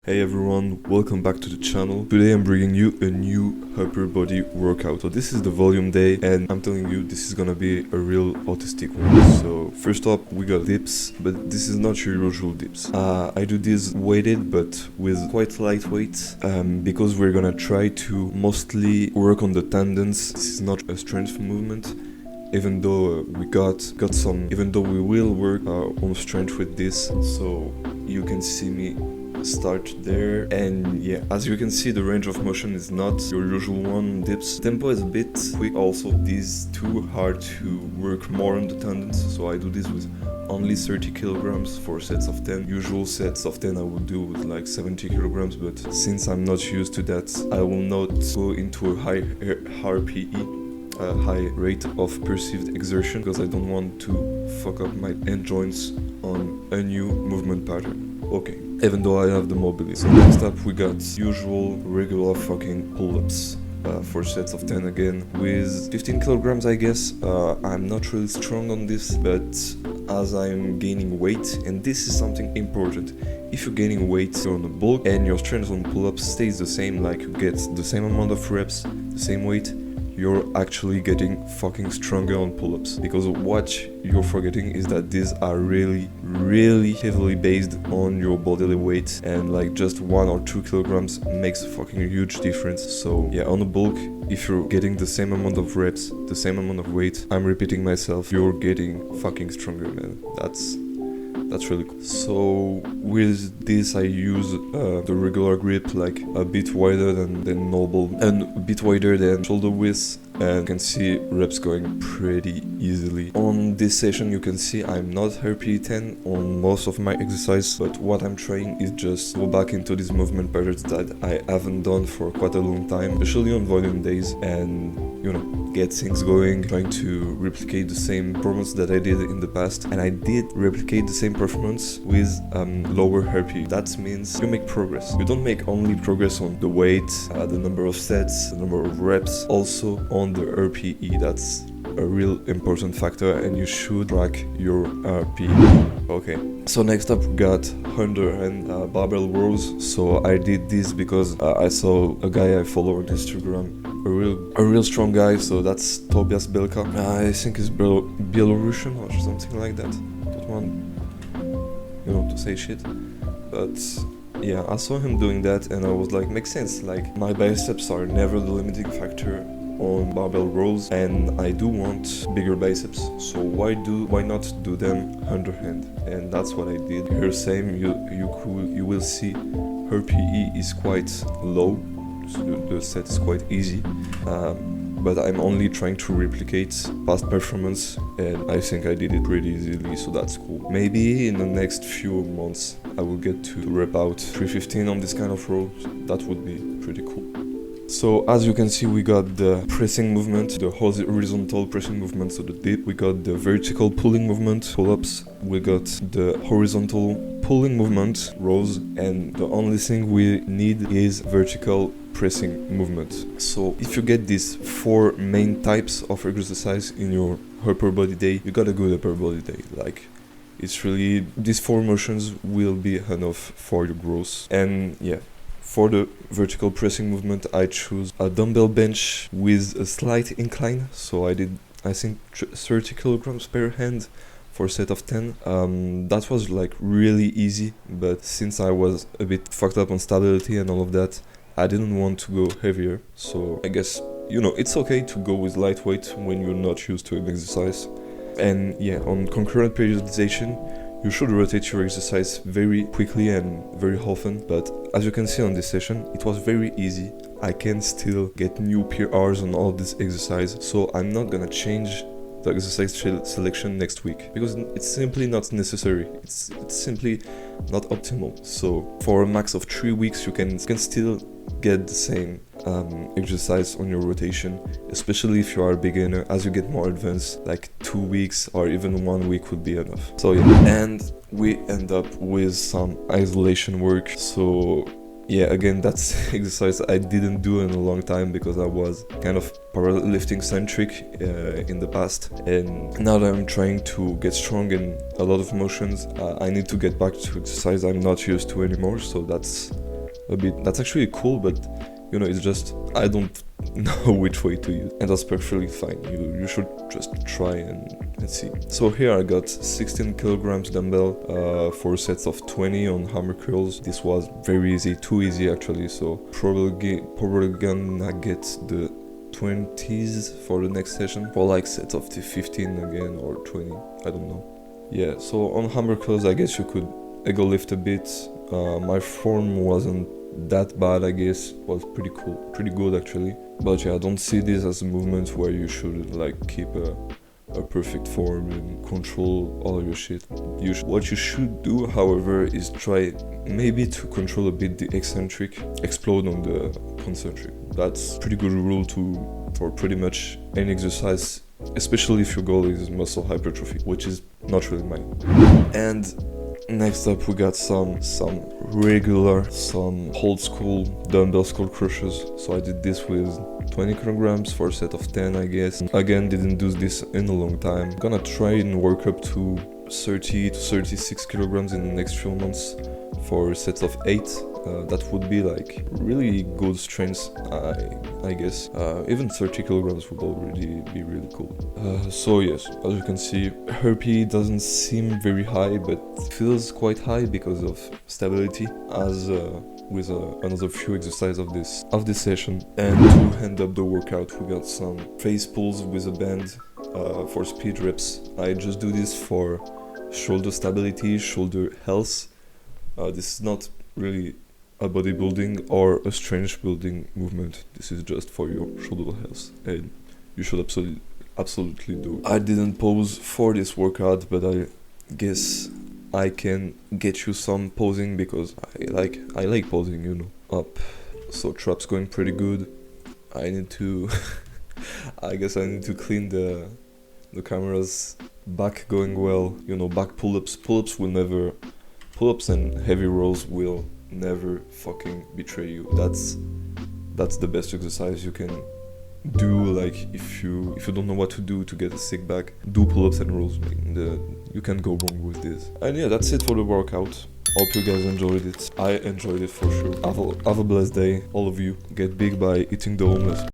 Hey everyone, welcome back to the channel. Today I'm bringing you a new upper body workout. So this is the volume day and I'm telling you this is gonna be a real autistic one. So first up we got dips, but this is not your usual dips. I do this weighted but with quite lightweight because we're gonna try to mostly work on the tendons. This is not a strength movement. Even though we will work on strength with this. So you can see me start there, and yeah, as you can see the range of motion is not your usual one dips. Tempo is a bit quick also. These too hard to work more on the tendons, so I do this with only 30 kilograms for sets of 10. Usual sets of 10 I would do with like 70 kilograms, but since I'm not used to that, I will not go into a high RPE, a high rate of perceived exertion, because I don't want to fuck up my end joints on a new movement pattern. Okay, even though I have the mobility. So next up we got usual regular fucking pull-ups for sets of 10 again with 15 kilograms I guess. I'm not really strong on this, but as I'm gaining weight, and this is something important, if you're gaining weight on the bulk and your strength on pull-ups stays the same, like you get the same amount of reps, the same weight, you're actually getting fucking stronger on pull-ups. Because what you're forgetting is that these are really heavily based on your bodily weight, and like just 1 or 2 kilograms makes a fucking huge difference. So yeah, on the bulk, if you're getting the same amount of reps, the same amount of weight, I'm repeating myself, you're getting fucking stronger, man. That's really cool. So with this I use the regular grip, like a bit wider than normal and a bit wider than shoulder width, and you can see reps going pretty easily. On this session you can see I'm not RPE 10 on most of my exercise, but what I'm trying is just go back into these movement patterns that I haven't done for quite a long time, especially on volume days, and you know, get things going, trying to replicate the same performance that I did in the past. And I did replicate the same performance with lower RPE. That means you make progress. You don't make only progress on the weight, the number of sets, the number of reps, also on the RPE. That's a real important factor, and you should track your RPE. Okay, so next up we got underhand barbell rows. So I did this because I saw a guy I follow on Instagram, a real strong guy. So that's Tobias Belka. I think he's Belarusian or something like that. Don't want to say shit, but yeah, I saw him doing that and I was like, makes sense, like my biceps are never the limiting factor on barbell rows, and I do want bigger biceps, so why not do them underhand? And that's what I did here. Same, you will see her PE is quite low, so the set is quite easy, but I'm only trying to replicate past performance, and I think I did it pretty easily, so that's cool. Maybe in the next few months I will get to rep out 315 on this kind of row. That would be pretty cool. So as you can see, we got the pressing movement, the horizontal pressing movement, so the dip. We got the vertical pulling movement, pull-ups. We got the horizontal pulling movement, rows, and the only thing we need is vertical pressing movement. So if you get these 4 main types of exercise in your upper body day, you got a good upper body day. Like, it's really, these 4 motions will be enough for your growth. And yeah, for the vertical pressing movement, I choose a dumbbell bench with a slight incline. So I did, I think, 30 kilograms per hand for a set of 10. That was like really easy, but since I was a bit fucked up on stability and all of that, I didn't want to go heavier. So I guess, you know, it's okay to go with lightweight when you're not used to an exercise. And yeah, on concurrent periodization, you should rotate your exercise very quickly and very often, but as you can see on this session, it was very easy. I can still get new PRs on all this exercise, so I'm not gonna change the exercise selection next week because it's simply not necessary. It's simply not optimal. So for a max of 3 weeks, you can still get the same exercise on your rotation, especially if you are a beginner. As you get more advanced, like 2 weeks or even 1 week would be enough. So yeah, and we end up with some isolation work. So yeah, again, that's exercise I didn't do in a long time because I was kind of powerlifting centric in the past, and now that I'm trying to get strong in a lot of motions, I need to get back to exercise I'm not used to anymore. So that's a bit. That's actually cool, but you know, it's just I don't know which way to use, and that's perfectly fine. You should just try and see. So here I got 16 kilograms dumbbell, 4 sets of 20 on hammer curls. This was very easy, too easy actually. So probably gonna get the 20s for the next session, for like sets of the 15 again or 20. I don't know. Yeah. So on hammer curls, I guess you could ego lift a bit. My form wasn't that bad, I guess. Was pretty cool, pretty good actually. But yeah, I don't see this as a movement where you should like keep a perfect form and control all your shit. What you should do, however, is try maybe to control a bit the eccentric, explode on the concentric. That's pretty good rule for pretty much any exercise, especially if your goal is muscle hypertrophy, which is not really mine. And next up we got some old school dumbbell skull crushers. So I did this with 20 kilograms for a set of 10, I guess. Again, didn't do this in a long time. Gonna try and work up to 30 to 36 kilograms in the next few months for sets of 8. That would be like really good strength, I guess. Even 30 kilograms would already be really cool. So yes, as you can see, herpy doesn't seem very high, but feels quite high because of stability, as with another few exercises of this session. And to end up the workout, we got some face pulls with a band for speed reps. I just do this for shoulder stability, shoulder health. This is not really a bodybuilding or a strength building movement. This is just for your shoulder health, and you should absolutely do it. I didn't pose for this workout, but I guess I can get you some posing because I like posing, you know. Up, so traps going pretty good. I need to I guess I need to clean the cameras. Back going well, you know. Back pull-ups and heavy rows will never fucking betray you. That's the best exercise you can do. Like if you don't know what to do to get a sick back, do pull-ups and rows. You can't go wrong with this. And yeah, that's it for the workout. Hope you guys enjoyed it. I enjoyed it for sure. Have a blessed day, all of you. Get big by eating the homeless.